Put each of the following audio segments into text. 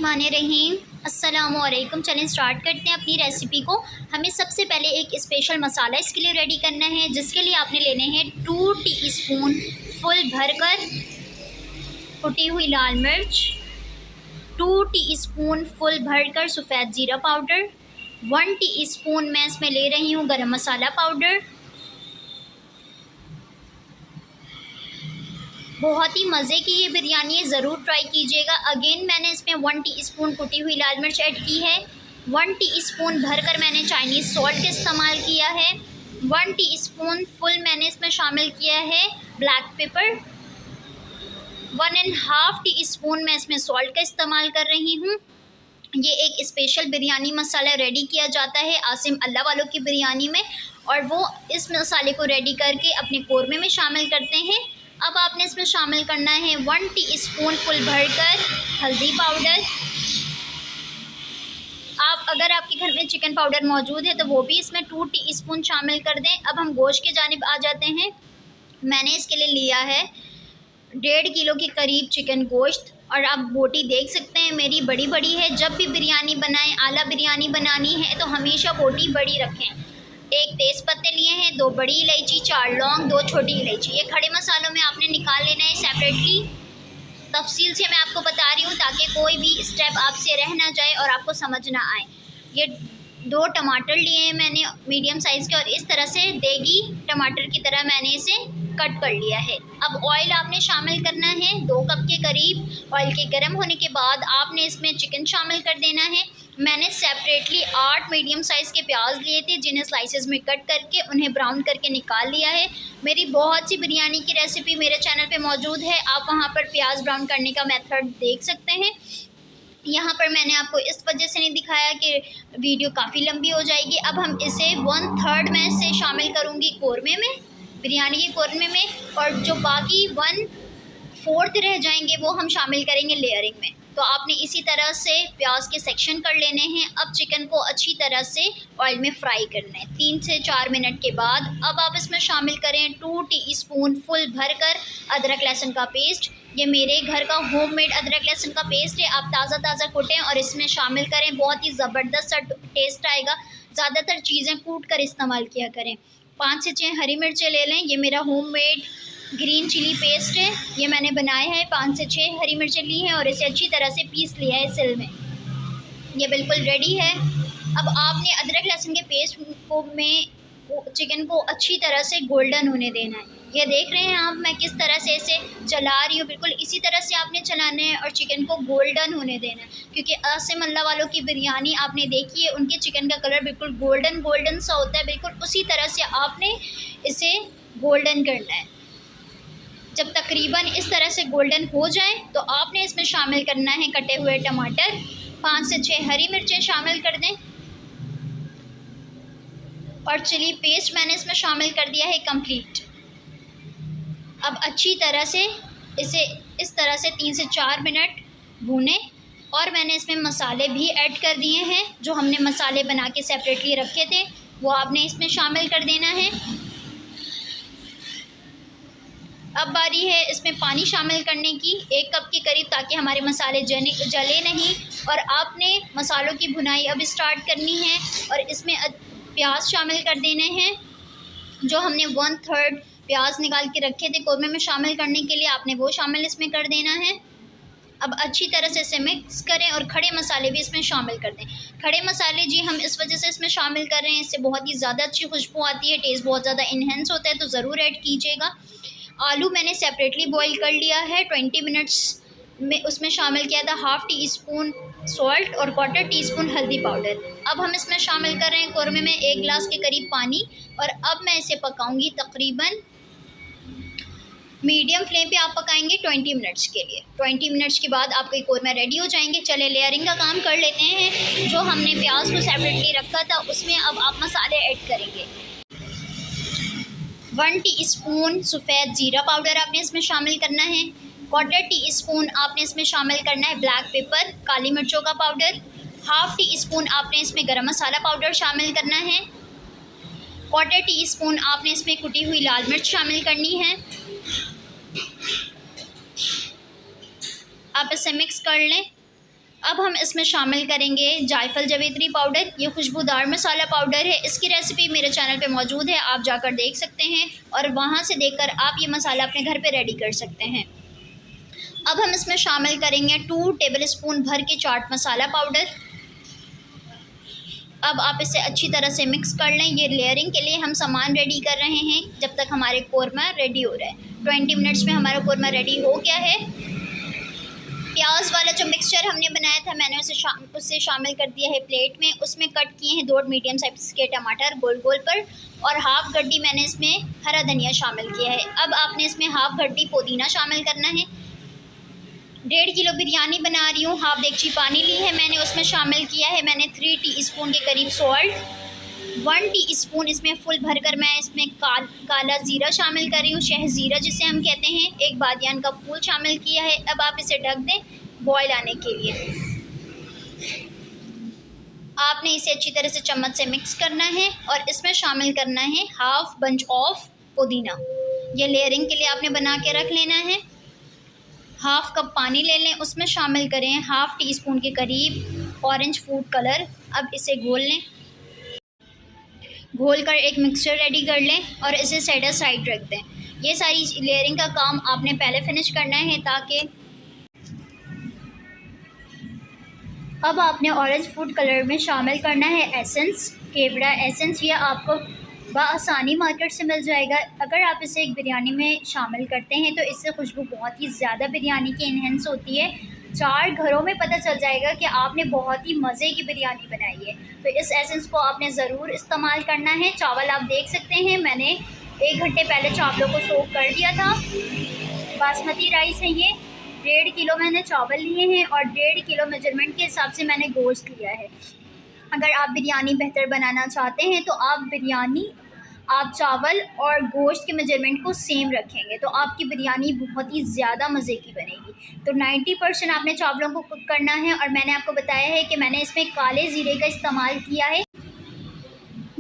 बिस्मिल्लाहिर्रहमानिर्रहीम। अस्सलामुअलैकुम। चलें स्टार्ट करते हैं अपनी रेसिपी को। हमें सबसे पहले एक स्पेशल मसाला इसके लिए रेडी करना है, जिसके लिए आपने लेने हैं 2 टीस्पून फुल भरकर कुटी हुई लाल मिर्च, 2 टीस्पून फुल भरकर सफ़ेद ज़ीरा पाउडर, 1 टीस्पून मैं इसमें ले रही हूँ गरम मसाला पाउडर। बहुत ही मज़े की ये बिरयानी है, ज़रूर ट्राई कीजिएगा। अगेन मैंने इसमें 1 टीस्पून कुटी हुई लाल मिर्च ऐड की है, 1 टीस्पून भरकर मैंने चाइनीज़ सॉल्ट का इस्तेमाल किया है, 1 टीस्पून फुल मैंने इसमें शामिल किया है ब्लैक पेपर, 1.5 टीस्पून मैं इसमें सॉल्ट का इस्तेमाल कर रही हूँ। ये एक स्पेशल बिरयानी मसाला रेडी किया जाता है आसिम अल्लाह वालों की बिरयानी में, और वो इस मसाले को रेडी करके अपने कोरमे में शामिल करते हैं। अब आपने इसमें शामिल करना है 1 टीस्पून फुल भरकर हल्दी पाउडर। आप अगर आपके घर में चिकन पाउडर मौजूद है तो वो भी इसमें 2 टीस्पून शामिल कर दें। अब हम गोश्त की जानिब आ जाते हैं। मैंने इसके लिए लिया है 1.5 किलो के करीब चिकन गोश्त, और आप बोटी देख सकते हैं मेरी बड़ी बड़ी है। जब भी बिरयानी बनाएं, आला बिरयानी बनानी है तो हमेशा बोटी बड़ी रखें। 1 तेज़ पत्ते लिए हैं, 2 बड़ी इलायची, 4 लौंग, 2 छोटी इलायची। ये खड़े मसालों में आपने निकाल लेना है सेपरेटली। तफसील से मैं आपको बता रही हूँ ताकि कोई भी स्टेप आपसे रह ना जाए और आपको समझ ना आए। ये 2 टमाटर लिए हैं मैंने मीडियम साइज़ के, और इस तरह से देगी टमाटर की तरह मैंने इसे कट कर लिया है। अब ऑयल आपने शामिल करना है 2 कप के करीब। ऑयल के गर्म होने के बाद आपने इसमें चिकन शामिल कर देना है। मैंने सेपरेटली 8 मीडियम साइज़ के प्याज लिए थे, जिन्हें स्लाइसेस में कट करके उन्हें ब्राउन करके निकाल लिया है। मेरी बहुत सी बिरयानी की रेसिपी मेरे चैनल पे मौजूद है, आप वहाँ पर प्याज ब्राउन करने का मेथड देख सकते हैं। यहाँ पर मैंने आपको इस वजह से नहीं दिखाया कि वीडियो काफ़ी लंबी हो जाएगी। अब हम इसे 1/3 में से शामिल करूँगी कोरमे में, बिरयानी के कोरमे में, और जो बाकी 1/4 रह जाएंगे वो हम शामिल करेंगे लेयरिंग में। तो आपने इसी तरह से प्याज के सेक्शन कर लेने हैं। अब चिकन को अच्छी तरह से ऑयल में फ्राई करना है 3 से 4 मिनट के बाद। अब आप इसमें शामिल करें 2 टीस्पून फुल भरकर अदरक लहसुन का पेस्ट। ये मेरे घर का होममेड अदरक लहसुन का पेस्ट है, आप ताज़ा कुटें और इसमें शामिल करें, बहुत ही ज़बरदस्त सा टेस्ट आएगा। ज़्यादातर चीज़ें कूट कर इस्तेमाल किया करें। 5 से 6 हरी मिर्चें ले लें। ये मेरा होममेड ग्रीन चिली पेस्ट है, ये मैंने बनाया है। 5 से 6 हरी मिर्चें ली हैं और इसे अच्छी तरह से पीस लिया है सिल में। ये बिल्कुल रेडी है। अब आपने अदरक लहसुन के पेस्ट को में चिकन को अच्छी तरह से गोल्डन होने देना है। ये देख रहे हैं आप मैं किस तरह से इसे चला रही हूँ, बिल्कुल इसी तरह से आपने चलाना है और चिकन को गोल्डन होने देना है। क्योंकि आसिम अल्लाह वालों की बिरयानी आपने देखी है, उनके चिकन का कलर बिल्कुल गोल्डन सा होता है, बिल्कुल उसी तरह से आपने इसे गोल्डन करना है। जब तकरीबन इस तरह से गोल्डन हो जाए तो आपने इसमें शामिल करना है कटे हुए टमाटर, 5 से 6 हरी मिर्चें शामिल कर दें, और चिली पेस्ट मैंने इसमें शामिल कर दिया है कंप्लीट। अब अच्छी तरह से इसे इस तरह से 3 से 4 मिनट भूनें, और मैंने इसमें मसाले भी ऐड कर दिए हैं। जो हमने मसाले बना के सेपरेटली रखे थे वो आपने इसमें शामिल कर देना है। अब बारी है इसमें पानी शामिल करने की, 1 कप के करीब, ताकि हमारे मसाले जले नहीं। और आपने मसालों की भुनाई अब स्टार्ट करनी है, और इसमें प्याज शामिल कर देने हैं। जो हमने 1/3 प्याज निकाल के रखे थे कोरमे में शामिल करने के लिए, आपने वो शामिल इसमें कर देना है। अब अच्छी तरह से इसे मिक्स करें और खड़े मसाले भी इसमें शामिल कर दें। खड़े मसाले जी हम इस वजह से इसमें शामिल कर रहे हैं, इससे बहुत ही ज़्यादा अच्छी खुशबू आती है, टेस्ट बहुत ज़्यादा इन्हेंस होता है, तो ज़रूर ऐड कीजिएगा। आलू मैंने सेपरेटली बॉईल कर लिया है 20 मिनट्स में, उसमें शामिल किया था 1/2 टीस्पून सॉल्ट और 1/4 टीस्पून हल्दी पाउडर। अब हम इसमें शामिल कर रहे हैं कोरमे में 1 गिलास के करीब पानी, और अब मैं इसे पकाऊंगी तकरीबन मीडियम फ्लेम पे। आप पकाएंगे 20 मिनट्स के लिए। 20 मिनट्स के बाद आपके कोरमा रेडी हो जाएंगे। चले लेयरिंग का काम कर लेते हैं। जो हमने प्याज को सेपरेटली रखा था उसमें अब आप मसाले ऐड करेंगे। 1 टीस्पून सफ़ेद ज़ीरा पाउडर आपने इसमें शामिल करना है, 1/4 टीस्पून आपने इसमें शामिल करना है ब्लैक पेपर, काली मिर्चों का पाउडर, 1/2 टीस्पून आपने इसमें गरम मसाला पाउडर शामिल करना है, 1/4 टीस्पून आपने इसमें कुटी हुई लाल मिर्च शामिल करनी है। आप इसे मिक्स कर लें। अब हम इसमें शामिल करेंगे जायफल जावित्री पाउडर। ये खुशबूदार मसाला पाउडर है। इसकी रेसिपी मेरे चैनल पे मौजूद है, आप जाकर देख सकते हैं और वहाँ से देखकर आप ये मसाला अपने घर पे रेडी कर सकते हैं। अब हम इसमें शामिल करेंगे 2 टेबलस्पून भर के चाट मसाला पाउडर। अब आप इसे अच्छी तरह से मिक्स कर लें। ये लेयरिंग के लिए हम सामान रेडी कर रहे हैं जब तक हमारे कोरमा रेडी हो रहा है। 20 मिनट्स में हमारा कोरमा रेडी हो गया है। प्याज वाला जो मिक्सचर हमने बनाया था मैंने उसे शामिल कर दिया है प्लेट में। उसमें कट किए हैं 2 मीडियम साइज के टमाटर गोल गोल पर, और हाफ गड्डी मैंने इसमें हरा धनिया शामिल किया है। अब आपने इसमें हाफ गड्डी पुदीना शामिल करना है। 1.5 किलो बिरयानी बना रही हूँ। हाफ देगची पानी ली है मैंने, उसमें शामिल किया है मैंने 3 टीस्पून के करीब सॉल्ट। 1 टीस्पून इसमें फुल भरकर मैं इसमें काला ज़ीरा शामिल कर रही हूँ, शह ज़ीरा जिसे हम कहते हैं। 1 बादियान का फूल शामिल किया है। अब आप इसे ढक दें बॉयल आने के लिए। आपने इसे अच्छी तरह से चम्मच से मिक्स करना है और इसमें शामिल करना है हाफ बंच ऑफ पुदीना। ये लेयरिंग के लिए आपने बना के रख लेना है। हाफ कप पानी ले लें, उसमें शामिल करें हाफ टीस्पून के करीब ऑरेंज फूड कलर। अब इसे घोल लें। घोल कर एक मिक्सचर रेडी कर लें और इसे साइड साइड रख दें। ये सारी लेयरिंग का काम आपने पहले फिनिश करना है ताकि अब आपने ऑरेंज फूड कलर में शामिल करना है एसेंस, केवड़ा एसेंस। ये आपको बआसानी मार्केट से मिल जाएगा। अगर आप इसे एक बिरयानी में शामिल करते हैं तो इससे खुशबू बहुत ही ज़्यादा बिरयानी की इन्हेंस होती है। 4 घरों में पता चल जाएगा कि आपने बहुत ही मज़े की बिरयानी बनाई है। तो इस एसेंस को आपने ज़रूर इस्तेमाल करना है। चावल आप देख सकते हैं मैंने 1 घंटे पहले चावलों को सोक कर दिया था। बासमती राइस है ये। 1.5 किलो मैंने चावल लिए हैं और 1.5 किलो मेजरमेंट के हिसाब से मैंने गोश्त लिया है। अगर आप बिरयानी बेहतर बनाना चाहते हैं तो आप चावल और गोश्त के मेजरमेंट को सेम रखेंगे तो आपकी बिरयानी बहुत ही ज़्यादा मज़े की बनेगी। तो 90% आपने चावलों को कुक करना है। और मैंने आपको बताया है कि मैंने इसमें काले ज़ीरे का इस्तेमाल किया है,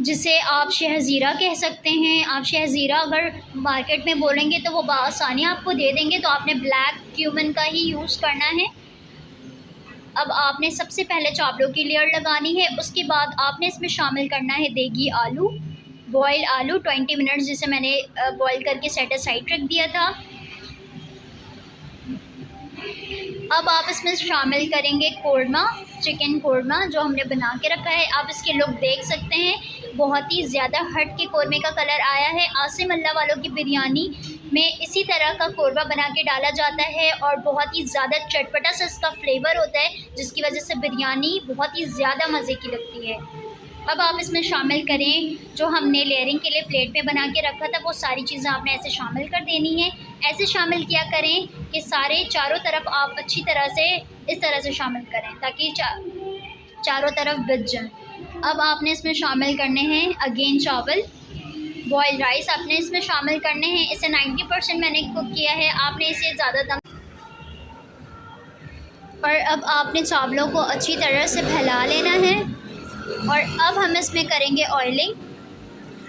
जिसे आप शह ज़ीरा कह सकते हैं। आप शह ज़ीरा अगर मार्केट में बोलेंगे तो वो बआसानी आपको दे देंगे, तो आपने ब्लैक क्यूमिन का ही यूज़ करना है। अब आपने सबसे पहले चावलों की लेयर लगानी है। उसके बाद आपने इसमें शामिल करना है देगी आलू, बॉयल आलू 20 मिनट्स जिसे मैंने बॉयल करके सेट साइड रख दिया था। अब आप इसमें शामिल करेंगे कोरमा, चिकन कोरमा जो हमने बना के रखा है। आप इसके लुक देख सकते हैं, बहुत ही ज़्यादा हट के कोरमे का कलर आया है। आसिम अल्लाह वालों की बिरयानी में इसी तरह का कोरमा बना के डाला जाता है और बहुत ही ज़्यादा चटपटा सा इसका फ्लेवर होता है, जिसकी वजह से बिरयानी बहुत ही ज़्यादा मज़े की लगती है। अब आप इसमें शामिल करें जो हमने लेयरिंग के लिए प्लेट में बना के रखा था, वो सारी चीज़ें आपने ऐसे शामिल कर देनी है। ऐसे शामिल किया करें कि सारे चारों तरफ आप अच्छी तरह से इस तरह से शामिल करें ताकि चारों तरफ बिछ जाए। अब आपने इसमें शामिल करने हैं अगेन चावल, बॉयल राइस आपने इसमें शामिल करने हैं। इसे 90% मैंने कुक किया है, आपने इसे ज़्यादा दम पर। अब आपने चावलों को अच्छी तरह से फैला लेना है और अब हम इसमें करेंगे ऑयलिंग।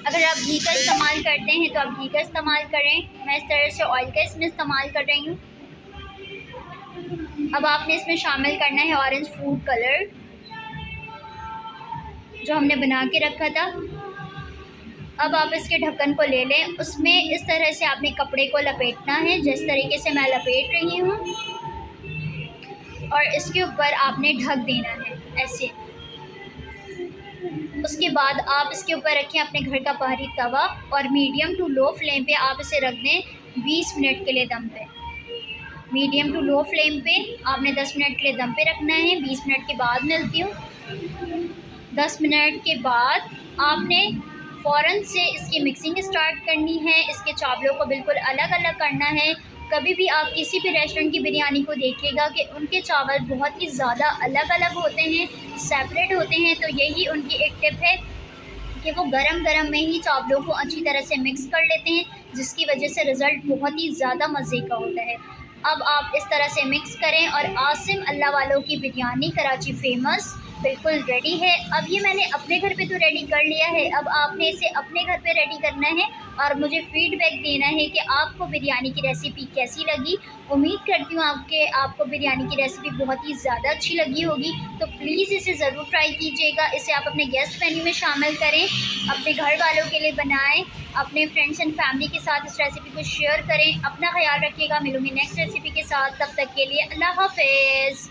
अगर आप घी का इस्तेमाल करते हैं तो आप घी का इस्तेमाल करें। मैं इस तरह से ऑयल का इसमें इस्तेमाल कर रही हूँ। अब आपने इसमें शामिल करना है ऑरेंज फूड कलर जो हमने बना के रखा था। अब आप इसके ढक्कन को ले लें, उसमें इस तरह से आपने कपड़े को लपेटना है जिस तरीके से मैं लपेट रही हूँ, और इसके ऊपर आपने ढक देना है ऐसे। उसके बाद आप इसके ऊपर रखें अपने घर का बाहरी तवा और मीडियम टू लो फ्लेम पे आप इसे रख दें 20 मिनट के लिए दम पे। मीडियम टू लो फ्लेम पे आपने 10 मिनट के लिए दम पे रखना है। 20 मिनट के बाद मिलती हूँ। 10 मिनट के बाद आपने फ़ौरन से इसकी मिक्सिंग स्टार्ट करनी है। इसके चावलों को बिल्कुल अलग अलग करना है। कभी भी आप किसी भी रेस्टोरेंट की बिरयानी को देखिएगा कि उनके चावल बहुत ही ज़्यादा अलग अलग होते हैं, सेपरेट होते हैं। तो यही उनकी एक टिप है कि वो गरम गरम में ही चावलों को अच्छी तरह से मिक्स कर लेते हैं, जिसकी वजह से रिज़ल्ट बहुत ही ज़्यादा मज़े का होता है। अब आप इस तरह से मिक्स करें और आसिम अल्लाह वालों की बिरयानी, कराची फेमस बिल्कुल रेडी है। अब ये मैंने अपने घर पे तो रेडी कर लिया है, अब आपने इसे अपने घर पे रेडी करना है और मुझे फीडबैक देना है कि आपको बिरयानी की रेसिपी कैसी लगी। उम्मीद करती हूँ आपको बिरयानी की रेसिपी बहुत ही ज़्यादा अच्छी लगी होगी। तो प्लीज़ इसे ज़रूर ट्राई कीजिएगा, इसे आप अपने गेस्ट मेन्यू में शामिल करें, अपने घर वालों के लिए बनाएं, अपने फ्रेंड्स एंड फैमिली के साथ इस रेसिपी को शेयर करें। अपना ख्याल रखिएगा, मिलूंगी नेक्स्ट रेसिपी के साथ, तब तक के लिए अल्लाह हाफिज़।